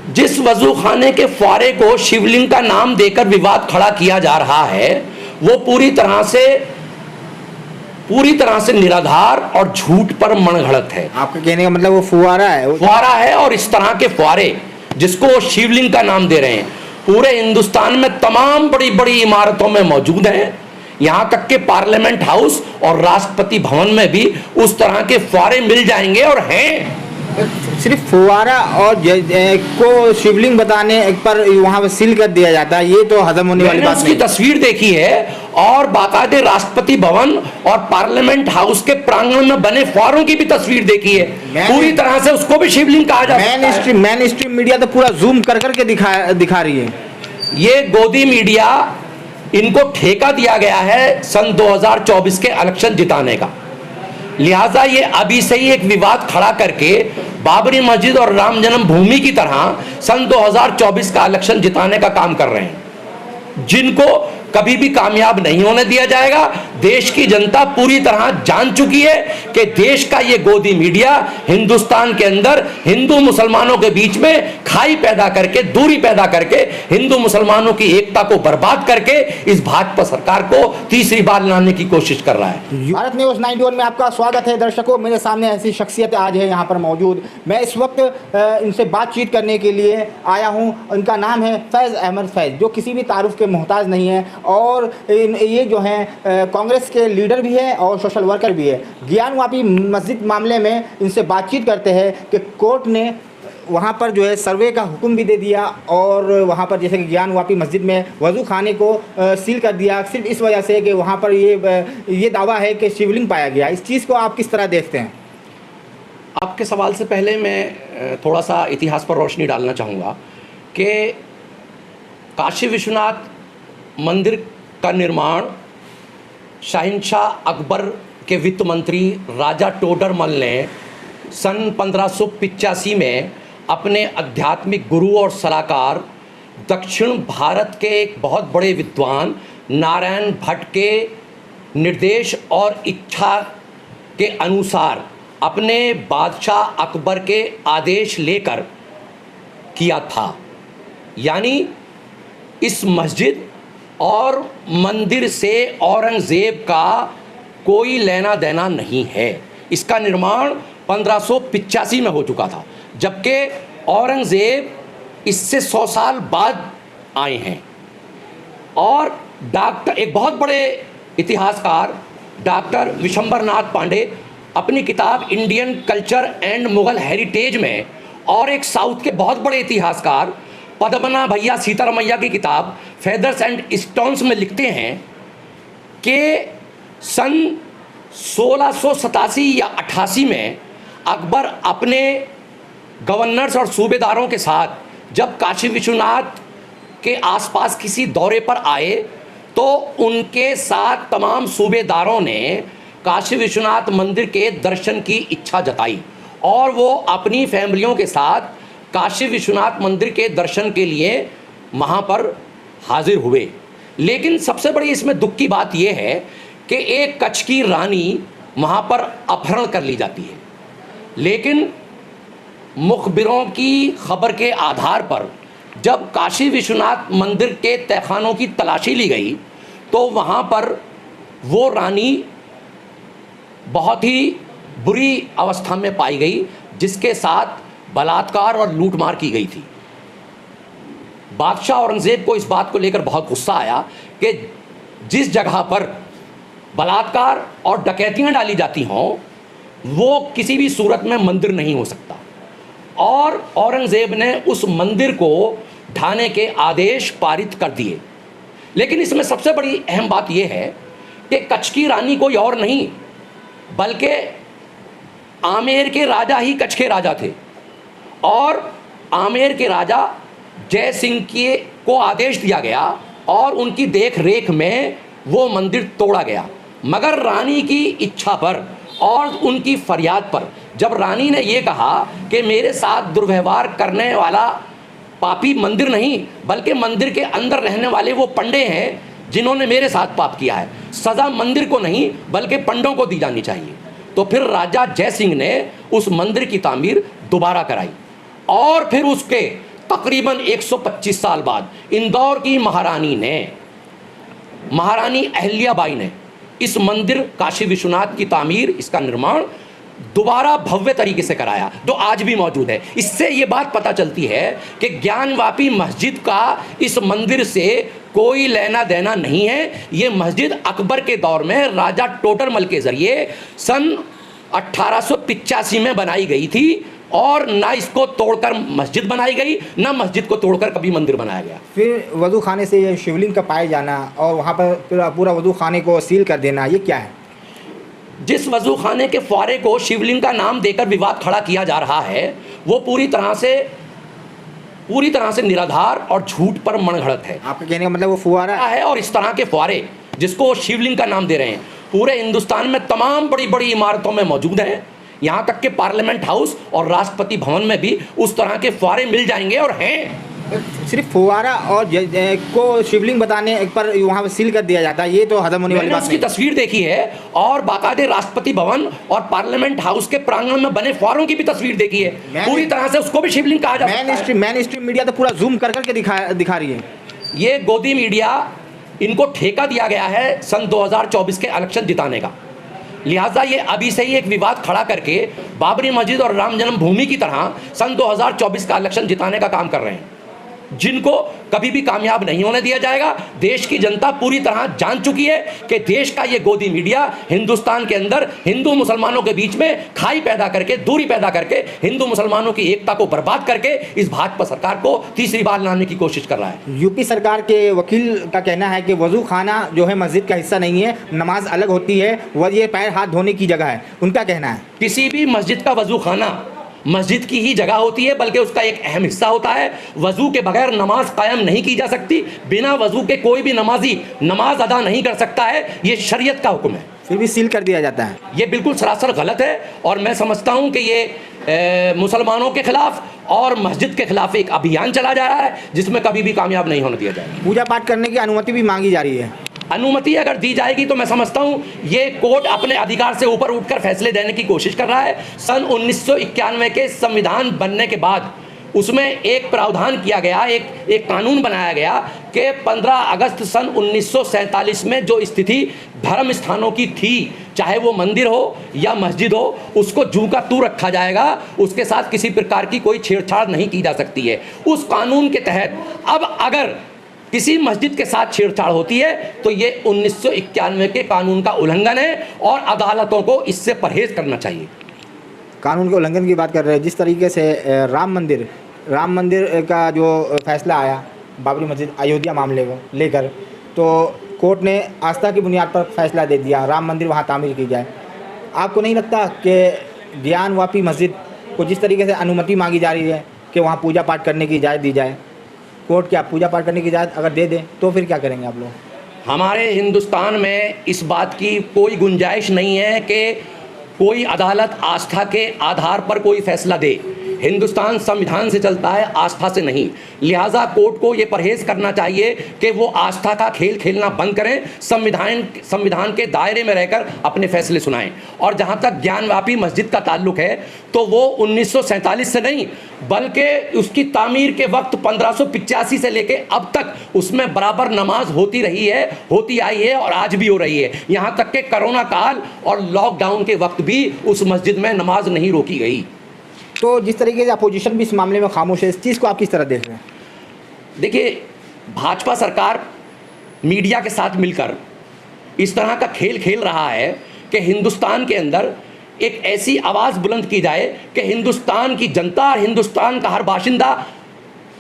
जिस वजू खाने के फुआरे को शिवलिंग का नाम देकर विवाद खड़ा किया जा रहा है वो पूरी तरह से निराधार और झूठ पर मनगढ़ंत है। आपका कहने का मतलब वो फुवारा है? फुआरा है, और इस तरह के फुआरे जिसको वो शिवलिंग का नाम दे रहे हैं पूरे हिंदुस्तान में तमाम बड़ी बड़ी इमारतों में मौजूद हैं। यहां तक के पार्लियामेंट हाउस और राष्ट्रपति भवन में भी उस तरह के फुआरे मिल जाएंगे और हैं। सिर्फ फुवारा और को शिवलिंग बताने पर वहां पर सील कर दिया जाता है, ये तो हजम होने वाली बात नहीं। उसकी तस्वीर देखी है और बाकायदे राष्ट्रपति भवन और पार्लियामेंट हाउस के प्रांगण में बने फुआरों की भी तस्वीर देखी है, पूरी तरह से उसको भी शिवलिंग कहा जाता है। मेन स्ट्रीम मीडिया तो पूरा जूम कर करके दिखा रही है। ये गोदी मीडिया, इनको ठेका दिया गया है सन 2024 के इलेक्शन जिताने का, लिहाजा ये अभी से ही एक विवाद खड़ा करके बाबरी मस्जिद और राम जन्मभूमि की तरह सन 2024 का इलेक्शन जिताने का काम कर रहे हैं, जिनको कभी भी कामयाब नहीं होने दिया जाएगा। देश की जनता पूरी तरह जान चुकी है कि देश का ये गोदी मीडिया हिंदुस्तान के अंदर हिंदू मुसलमानों के बीच में खाई पैदा करके, दूरी पैदा करके, हिंदू मुसलमानों की एकता को बर्बाद करके इस भाजपा सरकार को तीसरी बार लाने की कोशिश कर रहा है। भारत न्यूज़ 91 में आपका स्वागत है। दर्शकों, मेरे सामने ऐसी शख्सियत आज है यहाँ पर मौजूद। मैं इस वक्त इनसे बातचीत करने के लिए आया हूँ। उनका नाम है फैज़ अहमद फैज़, जो किसी भी तारुफ के मोहताज नहीं है और ये जो हैं कांग्रेस के लीडर भी है और सोशल वर्कर भी है। ज्ञानवापी मस्जिद मामले में इनसे बातचीत करते हैं कि कोर्ट ने वहाँ पर जो है सर्वे का हुक्म भी दे दिया और वहाँ पर जैसे कि ज्ञानवापी मस्जिद में वज़ू खाने को सील कर दिया, सिर्फ इस वजह से कि वहाँ पर ये दावा है कि शिवलिंग पाया गया। इस चीज़ को आप किस तरह देखते हैं? आपके सवाल से पहले मैं थोड़ा सा इतिहास पर रोशनी डालना चाहूँगा कि काशी विश्वनाथ मंदिर का निर्माण शहंशाह अकबर के वित्त मंत्री राजा टोडरमल ने सन 1585 में अपने आध्यात्मिक गुरु और सलाहकार दक्षिण भारत के एक बहुत बड़े विद्वान नारायण भट्ट के निर्देश और इच्छा के अनुसार अपने बादशाह अकबर के आदेश लेकर किया था। यानी इस मस्जिद और मंदिर से औरंगज़ेब का कोई लेना देना नहीं है। इसका निर्माण 1585 में हो चुका था, जबकि औरंगज़ेब इससे 100 साल बाद आए हैं। और एक बहुत बड़े इतिहासकार डॉक्टर विशंबरनाथ पांडे अपनी किताब Indian culture and Mughal heritage में, और एक साउथ के बहुत बड़े इतिहासकार पद्मना भैया सीतारमैया की किताब फेदर्स एंड स्टोन्स में लिखते हैं कि सन 1687 या 88 में अकबर अपने गवर्नर्स और सूबेदारों के साथ जब काशी विश्वनाथ के आसपास किसी दौरे पर आए तो उनके साथ तमाम सूबेदारों ने काशी विश्वनाथ मंदिर के दर्शन की इच्छा जताई और वो अपनी फैमिलियों के साथ काशी विश्वनाथ मंदिर के दर्शन के लिए वहाँ पर हाजिर हुए। लेकिन सबसे बड़ी इसमें दुख की बात यह है कि एक कच्छ की रानी वहाँ पर अपहरण कर ली जाती है, लेकिन मुखबिरों की खबर के आधार पर जब काशी विश्वनाथ मंदिर के तहखानों की तलाशी ली गई तो वहाँ पर वो रानी बहुत ही बुरी अवस्था में पाई गई, जिसके साथ बलात्कार और लूटमार की गई थी। बादशाह औरंगज़ेब को इस बात को लेकर बहुत गुस्सा आया कि जिस जगह पर बलात्कार और डकैतियाँ डाली जाती हों वो किसी भी सूरत में मंदिर नहीं हो सकता, और औरंगज़ेब ने उस मंदिर को ढाने के आदेश पारित कर दिए। लेकिन इसमें सबसे बड़ी अहम बात यह है कि कच्छ की रानी कोई और नहीं बल्कि आमेर के राजा ही कच्छ के राजा थे, और आमेर के राजा जय सिंह को आदेश दिया गया और उनकी देख रेख में वो मंदिर तोड़ा गया। मगर रानी की इच्छा पर और उनकी फरियाद पर जब रानी ने ये कहा कि मेरे साथ दुर्व्यवहार करने वाला पापी मंदिर नहीं बल्कि मंदिर के अंदर रहने वाले वो पंडे हैं जिन्होंने मेरे साथ पाप किया है, सज़ा मंदिर को नहीं बल्कि पंडों को दी जानी चाहिए, तो फिर राजा जय सिंह ने उस मंदिर की तामीर दोबारा कराई और फिर उसके तकरीबन 125 साल बाद इंदौर की महारानी अहिल्याबाई ने इस मंदिर काशी विश्वनाथ की तामीर, इसका निर्माण दोबारा भव्य तरीके से कराया, जो आज भी मौजूद है। इससे ये बात पता चलती है कि ज्ञानवापी मस्जिद का इस मंदिर से कोई लेना देना नहीं है। ये मस्जिद अकबर के दौर में राजा टोडरमल के जरिए सन 1885 में बनाई गई थी, और ना इसको तोड़कर मस्जिद बनाई गई, ना मस्जिद को तोड़कर कभी मंदिर बनाया गया। फिर वजू खाने से ये शिवलिंग का पाए जाना और वहाँ पर पूरा वजू खाने को सील कर देना, ये क्या है? जिस वजू खाने के फुआरे को शिवलिंग का नाम देकर विवाद खड़ा किया जा रहा है, वो पूरी तरह से निराधार और झूठ पर मनगढ़ंत है। आपके कहने का मतलब वो फुआरा है, और इस तरह के फुआरे जिसको शिवलिंग का नाम दे रहे हैं पूरे हिंदुस्तान में तमाम बड़ी बड़ी इमारतों में मौजूद हैं। यहाँ तक कि पार्लियामेंट हाउस और राष्ट्रपति भवन में भी उस तरह के फुआरे मिल जाएंगे और हैं। सिर्फ फुवारा और को शिवलिंग बताने पर वहाँ पर सील कर दिया जाता है, ये तो हजम होने वाली बात उसकी तस्वीर देखी है, और बाकायदे राष्ट्रपति भवन और पार्लियामेंट हाउस के प्रांगण में बने फुआरों की भी तस्वीर देखी है। पूरी तरह से उसको भी शिवलिंग कहा जाता है। मेन स्ट्रीम मीडिया तो पूरा जूम कर करके दिखा रही है। ये गोदी मीडिया, इनको ठेका दिया गया है सन 2024 के इलेक्शन जिताने का, लिहाजा ये अभी से ही एक विवाद खड़ा करके बाबरी मस्जिद और राम जन्मभूमि की तरह सन 2024 का इलेक्शन जिताने का काम कर रहे हैं, जिनको कभी भी कामयाब नहीं होने दिया जाएगा। देश की जनता पूरी तरह जान चुकी है कि देश का ये गोदी मीडिया हिंदुस्तान के अंदर हिंदू मुसलमानों के बीच में खाई पैदा करके, दूरी पैदा करके, हिंदू मुसलमानों की एकता को बर्बाद करके इस भाजपा सरकार को तीसरी बार लाने की कोशिश कर रहा है। यूपी सरकार के वकील का कहना है कि वजू खाना जो है मस्जिद का हिस्सा नहीं है, नमाज अलग होती है, वह ये पैर हाथ धोने की जगह है। उनका कहना है किसी भी मस्जिद का वजू खाना मस्जिद की ही जगह होती है, बल्कि उसका एक अहम हिस्सा होता है। वजू के बगैर नमाज कायम नहीं की जा सकती, बिना वजू के कोई भी नमाजी नमाज अदा नहीं कर सकता है, ये शरीयत का हुक्म है। फिर भी सील कर दिया जाता है, ये बिल्कुल सरासर गलत है, और मैं समझता हूँ कि ये मुसलमानों के खिलाफ और मस्जिद के खिलाफ एक अभियान चला जा रहा है, जिसमें कभी भी कामयाब नहीं होने दिया जाएगा। पूजा पाठ करने की अनुमति भी मांगी जा रही है। अनुमति अगर दी जाएगी तो मैं समझता हूं ये कोर्ट अपने अधिकार से ऊपर उठकर फैसले देने की कोशिश कर रहा है। सन 1991 के संविधान बनने के बाद उसमें एक प्रावधान किया गया, एक कानून बनाया गया कि 15 अगस्त सन 1947 में जो स्थिति धर्म स्थानों की थी, चाहे वो मंदिर हो या मस्जिद हो, उसको जूं का तू रखा जाएगा, उसके साथ किसी प्रकार की कोई छेड़छाड़ नहीं की जा सकती है। उस कानून के तहत अब अगर किसी मस्जिद के साथ छेड़छाड़ होती है तो ये 1991 के कानून का उल्लंघन है, और अदालतों को इससे परहेज करना चाहिए। कानून के उल्लंघन की बात कर रहे हैं। जिस तरीके से राम मंदिर का जो फैसला आया बाबरी मस्जिद अयोध्या मामले को लेकर, तो कोर्ट ने आस्था की बुनियाद पर फैसला दे दिया राम मंदिर वहाँ तामीर की जाए। आपको नहीं लगता कि ज्ञानवापी मस्जिद को जिस तरीके से अनुमति मांगी जा रही है कि वहाँ पूजा पाठ करने की इजाज़त दी जाए, कोर्ट क्या पूजा पाठ करने की इजाज़त अगर दे दे तो फिर क्या करेंगे आप लोग? हमारे हिंदुस्तान में इस बात की कोई गुंजाइश नहीं है कि कोई अदालत आस्था के आधार पर कोई फैसला दे। हिंदुस्तान संविधान से चलता है, आस्था से नहीं। लिहाजा कोर्ट को ये परहेज करना चाहिए कि वो आस्था का खेल खेलना बंद करें, संविधान के दायरे में रहकर अपने फैसले सुनाएं। और जहाँ तक ज्ञानवापी मस्जिद का ताल्लुक है तो वो 1947 से नहीं, बल्कि उसकी तामीर के वक्त 1585 से लेके अब तक उसमें बराबर नमाज होती रही है, होती आई है, और आज भी हो रही है। यहाँ तक कि कोरोना काल और लॉकडाउन के वक्त भी उस मस्जिद में नमाज नहीं रोकी गई। तो जिस तरीके से अपोजिशन भी इस मामले में खामोश है, इस चीज़ को आप किस तरह देख रहे हैं? देखिए, भाजपा सरकार मीडिया के साथ मिलकर इस तरह का खेल खेल रहा है कि हिंदुस्तान के अंदर एक ऐसी आवाज़ बुलंद की जाए कि हिंदुस्तान की जनता और हिंदुस्तान का हर बाशिंदा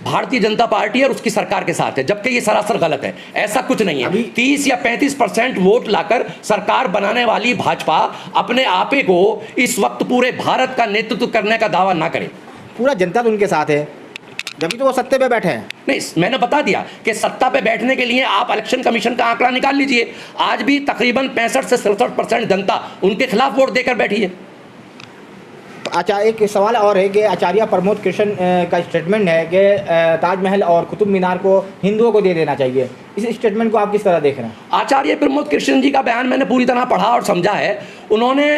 भारतीय जनता पार्टी और उसकी सरकार के साथ है, जबकि ये सरासर गलत है। ऐसा कुछ नहीं है। 30 या 35% वोट लाकर सरकार बनाने वाली भाजपा अपने आपे को इस वक्त पूरे भारत का नेतृत्व करने का दावा ना करे। पूरा जनता तो उनके साथ है, जब तो वो सत्ते पे बैठे हैं। नहीं, मैंने बता दिया कि सत्ता पे बैठने के लिए आप इलेक्शन कमीशन का आंकड़ा निकाल लीजिए। आज भी तकरीबन 65 से 67% जनता उनके खिलाफ वोट देकर बैठी है। अच्छा, एक सवाल और है कि आचार्य प्रमोद कृष्ण का स्टेटमेंट है कि ताजमहल और कुतुब मीनार को हिंदुओं को दे देना चाहिए। इस स्टेटमेंट को आप किस तरह देख रहे हैं? आचार्य प्रमोद कृष्ण जी का बयान मैंने पूरी तरह पढ़ा और समझा है। उन्होंने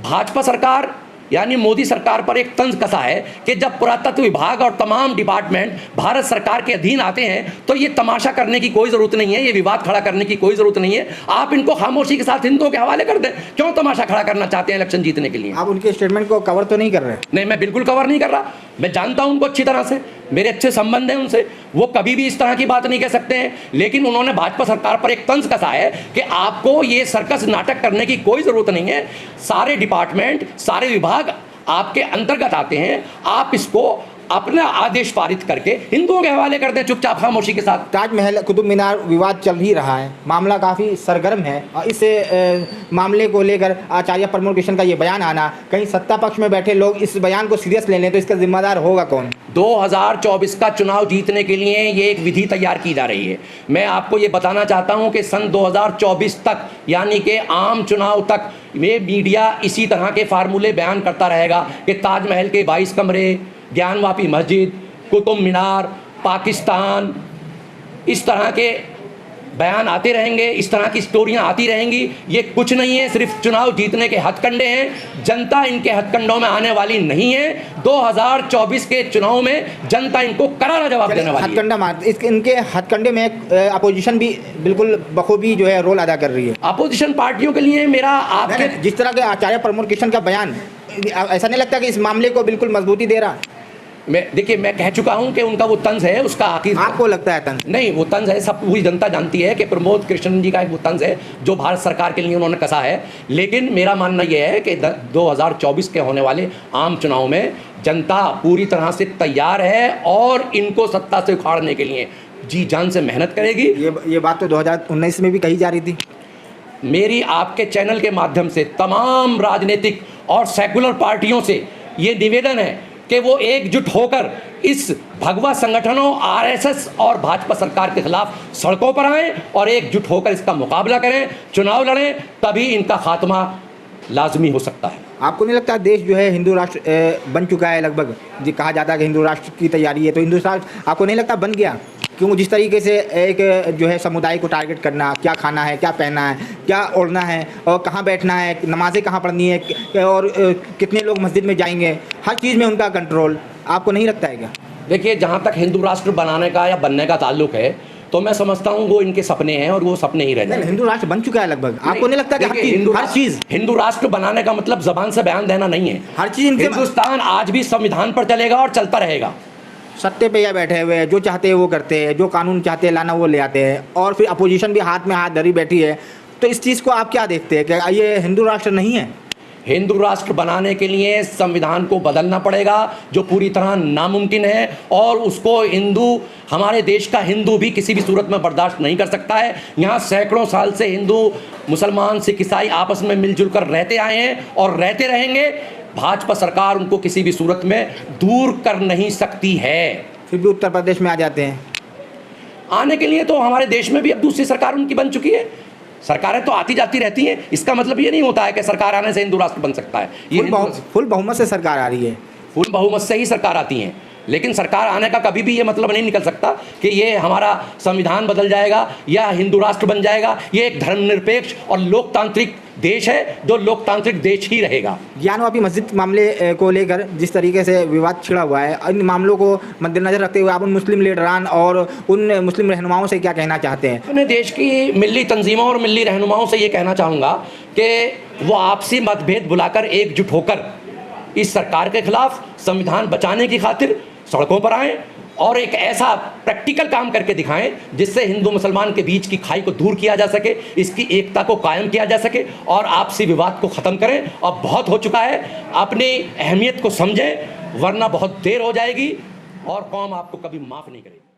भाजपा सरकार यानी मोदी सरकार पर एक तंज कसा है कि जब पुरातत्व विभाग और तमाम डिपार्टमेंट भारत सरकार के अधीन आते हैं तो ये तमाशा करने की कोई ज़रूरत नहीं है, ये विवाद खड़ा करने की कोई ज़रूरत नहीं है। आप इनको खामोशी के साथ हिंदुओं के हवाले कर दें। क्यों तमाशा खड़ा करना चाहते हैं इलेक्शन जीतने के लिए? आप उनके स्टेटमेंट को कवर तो नहीं कर रहे? नहीं, मैं बिल्कुल कवर नहीं कर रहा। मैं जानता हूं उनको अच्छी तरह से, मेरे अच्छे संबंध हैं उनसे, वो कभी भी इस तरह की बात नहीं कह सकते हैं। लेकिन उन्होंने भाजपा सरकार पर एक तंज कसा है कि आपको ये सर्कस नाटक करने की कोई ज़रूरत नहीं है। सारे डिपार्टमेंट, सारे विभाग आपके अंतर्गत आते हैं, आप इसको अपना आदेश पारित करके हिंदुओं के हवाले कर दें चुपचाप खामोशी के साथ। ताजमहल कुतुब मीनार विवाद चल ही रहा है, मामला काफ़ी सरगर्म है और इस मामले को लेकर आचार्य प्रमोद कृष्ण का ये बयान आना, कहीं सत्ता पक्ष में बैठे लोग इस बयान को सीरियस ले लें तो इसका जिम्मेदार होगा कौन? 2024 का चुनाव जीतने के लिए ये एक विधि तैयार की जा रही है। मैं आपको ये बताना चाहता हूँ कि सन 2024 तक, यानी कि आम चुनाव तक, ये मीडिया इसी तरह के फार्मूले बयान करता रहेगा कि ताजमहल के 22 कमरे, ज्ञानवापी मस्जिद, कुतुब मीनार, पाकिस्तान, इस तरह के बयान आते रहेंगे, इस तरह की स्टोरियां आती रहेंगी। ये कुछ नहीं है, सिर्फ चुनाव जीतने के हथकंडे हैं। जनता इनके हथकंडों में आने वाली नहीं है। 2024 के चुनाव में जनता इनको करारा जवाब देने वाली है। हथकंडा इनके हथकंडे में अपोजिशन भी बिल्कुल बखूबी जो है रोल अदा कर रही है। अपोजिशन पार्टियों के लिए मेरा आपके जिस तरह के आचार्य प्रमोद कृष्ण का बयान, ऐसा नहीं लगता कि इस मामले को बिल्कुल मजबूती दे रहा? देखिए, मैं कह चुका हूं कि उनका वो तंज है, उसका आखिर आपको लगता है तंज? नहीं, वो तंज है, सब पूरी जनता जानती है कि प्रमोद कृष्ण जी का एक वो तंज है जो भारत सरकार के लिए उन्होंने कसा है। लेकिन मेरा मानना यह है कि 2024 के होने वाले आम चुनाव में जनता पूरी तरह से तैयार है और इनको सत्ता से उखाड़ने के लिए जी जान से मेहनत करेगी। ये बात तो 2019 में भी कही जा रही थी। मेरी आपके चैनल के माध्यम से तमाम राजनीतिक और सेकुलर पार्टियों से ये निवेदन है कि वो एकजुट होकर इस भगवा संगठनों, आरएसएस और भाजपा सरकार के खिलाफ सड़कों पर आएं और एकजुट होकर इसका मुकाबला करें, चुनाव लड़ें, तभी इनका खात्मा लाजमी हो सकता है। आपको नहीं लगता देश जो है हिंदू राष्ट्र बन चुका है? लगभग जी कहा जाता है कि हिंदू राष्ट्र की तैयारी है, तो हिंदू राष्ट्र आपको नहीं लगता बन गया? क्यों जिस तरीके से एक जो है समुदाय को टारगेट करना, क्या खाना है, क्या पहनना है, क्या ओढ़ना है और कहाँ बैठना है, नमाज़ें कहाँ पढ़नी है और कितने लोग मस्जिद में जाएंगे, हर चीज़ में उनका कंट्रोल, आपको नहीं लगता है क्या? देखिए, जहाँ तक हिंदू राष्ट्र बनाने का या बनने का ताल्लुक है तो मैं समझता हूँ वो इनके सपने हैं और वो सपने ही रह जाएंगे। हिंदू राष्ट्र बन चुका है लगभग, आपको नहीं लगता कि हर चीज़? हिंदू राष्ट्र बनाने का मतलब जबान से बयान देना नहीं है। हर चीज़ हिंदुस्तान आज भी संविधान पर चलेगा और चलता रहेगा। सत्ते पे या बैठे हुए हैं, जो चाहते हैं वो करते हैं, जो कानून चाहते हैं लाना वो ले आते हैं और फिर अपोजिशन भी हाथ में हाथ धरी बैठी है। तो इस चीज़ को आप क्या देखते हैं कि ये हिंदू राष्ट्र नहीं है? हिंदू राष्ट्र बनाने के लिए संविधान को बदलना पड़ेगा, जो पूरी तरह नामुमकिन है और उसको हमारे देश का हिंदू भी किसी भी सूरत में बर्दाश्त नहीं कर सकता है। यहाँ सैकड़ों साल से हिंदू, मुसलमान, सिख, ईसाई आपस में मिलजुल कर रहते आए हैं और रहते रहेंगे। भाजपा सरकार उनको किसी भी सूरत में दूर कर नहीं सकती है। फिर भी उत्तर प्रदेश में आ जाते हैं। आने के लिए तो हमारे देश में भी अब दूसरी सरकार उनकी बन चुकी है। सरकारें तो आती जाती रहती हैं, इसका मतलब ये नहीं होता है कि सरकार आने से हिंदू राष्ट्र बन सकता है। ये फुल बहुमत से सरकार आ रही है, फुल बहुमत से ही सरकार आती हैं, लेकिन सरकार आने का कभी भी ये मतलब नहीं निकल सकता कि ये हमारा संविधान बदल जाएगा या हिंदू राष्ट्र बन जाएगा। ये एक धर्मनिरपेक्ष और लोकतांत्रिक देश है जो लोकतांत्रिक देश ही रहेगा। ज्ञानवापी मस्जिद मामले को लेकर जिस तरीके से विवाद छिड़ा हुआ है, इन मामलों को मद्देनजर रखते हुए आप उन मुस्लिम लीडरान और उन मुस्लिम रहनुमाओं से क्या कहना चाहते हैं? अपने देश की मिली तंजीमों और मिली रहनुमाओं से ये कहना चाहूँगा कि वो आपसी मतभेद बुलाकर एकजुट होकर इस सरकार के खिलाफ संविधान बचाने की खातिर सड़कों पर आएँ और एक ऐसा प्रैक्टिकल काम करके दिखाएं जिससे हिंदू मुसलमान के बीच की खाई को दूर किया जा सके, इसकी एकता को कायम किया जा सके और आपसी विवाद को ख़त्म करें। अब बहुत हो चुका है, अपनी अहमियत को समझें, वरना बहुत देर हो जाएगी और कौम आपको कभी माफ़ नहीं करेगी।